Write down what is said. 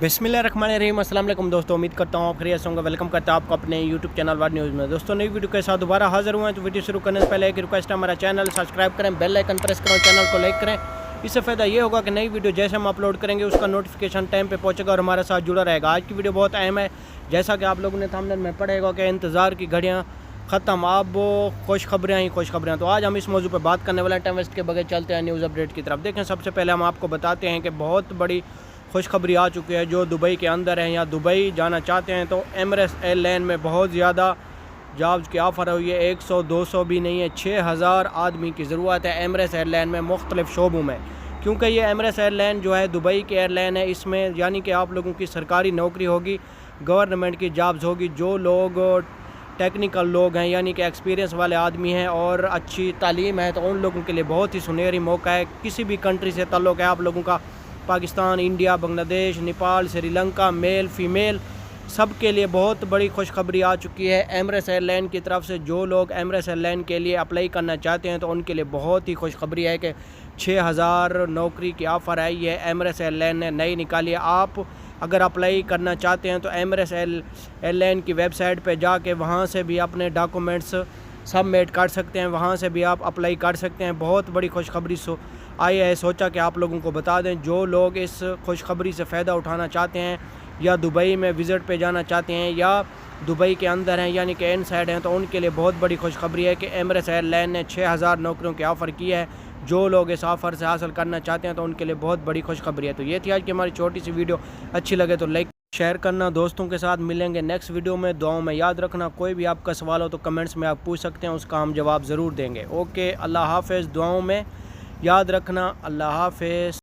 बिस्मिल्लाहिर्रहमानिर्रहीम। अस्सलाम वालेकुम दोस्तों, उम्मीद करता हूँ आप खैरियत से होंगे। वेलकम करता हूँ आपको अपने यूट्यूब चैनल वार न्यूज़ में। दोस्तों, नई वीडियो के साथ दोबारा हाजिर हुए हैं। तो वीडियो शुरू करने से पहले एक रिक्वेस्ट है, हमारा चैनल सब्सक्राइब करें, बेल आइकन प्रेस करें, चैनल को लाइक करें। इससे फ़ायदा ये होगा कि नई वीडियो जैसे हम अपलोड करेंगे उसका नोटिफिकेशन टाइम पे पहुँचेगा और हमारे साथ जुड़ा रहेगा। आज की वीडियो बहुत अहम है, जैसा कि आप लोगों ने थंबनेल में पढ़ेगा कि इंतज़ार की घड़ियाँ ख़त्म, अब खुशखबरियाँ ही खुशखबरियाँ। तो आज हम इस मौजू पर बात करने वाले हैं। टाइम वेस्ट के बगैर चलते हैं न्यूज़ अपडेट की तरफ। देखें, सबसे पहले हम आपको बताते हैं कि बहुत बड़ी खुशखबरी आ चुकी है। जो दुबई के अंदर हैं या दुबई जाना चाहते हैं तो एमरेट्स एयरलाइन में बहुत ज़्यादा जॉब्स की ऑफ़र हुई है। 100-200 भी नहीं है, 6000 आदमी की ज़रूरत है एमरेट्स एयरलाइन में मुख्तलिफ़ शोबों में। क्योंकि ये एमरेट्स एयरलाइन जो है दुबई की एयरलाइन है, इसमें यानी कि आप लोगों की सरकारी नौकरी होगी, गवर्नमेंट की जॉब्स होगी। जो लोग टेक्निकल लोग हैं यानी कि एक्सपीरियंस वाले आदमी हैं और अच्छी तालीम है, तो उन लोगों के लिए बहुत ही सुनहरी मौका है। किसी भी कंट्री से ताल्लुक़ है आप लोगों का, Pakistan, India, Bangladesh, Nepal, Sri Lanka, male female, सब के लिए बहुत बड़ी खुशखबरी आ चुकी है एमरेट्स एयरलाइन की तरफ से। जो लोग एमरेट्स एयरलाइन के लिए अप्लाई करना चाहते हैं तो उनके लिए बहुत ही खुशखबरी है कि 6000 नौकरी की ऑफ़र आई है एमरेट्स एयरलाइन ने नई निकाली है। आप अगर अप्लाई करना चाहते हैं तो एमरेट्स एयरलाइन की वेबसाइट पर जाके वहाँ से भी अपने डॉक्यूमेंट्स सबमिट कर सकते हैं, वहाँ से भी आप अप्लाई कर सकते हैं। बहुत बड़ी खुशखबरी आई है, सोचा कि आप लोगों को बता दें। जो लोग इस खुशखबरी से फ़ायदा उठाना चाहते हैं या दुबई में विज़िट पे जाना चाहते हैं या दुबई के अंदर हैं यानी कि इनसाइड हैं, तो उनके लिए बहुत बड़ी खुशखबरी है कि एमरेट्स एयरलाइन ने 6000 नौकरियों की ऑफ़र की है। जो लोग इस ऑफ़र से हासिल करना चाहते हैं तो उनके लिए बहुत बड़ी खुशखबरी है। तो ये थी आज की हमारी छोटी सी वीडियो। अच्छी लगे तो लाइक शेयर करना, दोस्तों के साथ। मिलेंगे नेक्स्ट वीडियो में। दुआओं में याद रखना, कोई भी आपका सवाल हो तो कमेंट्स में आप पूछ सकते हैं, उसका हम जवाब ज़रूर देंगे। ओके, अल्लाह हाफ़िज़। दुआओं में याद रखना। अल्लाह हाफ़िज़।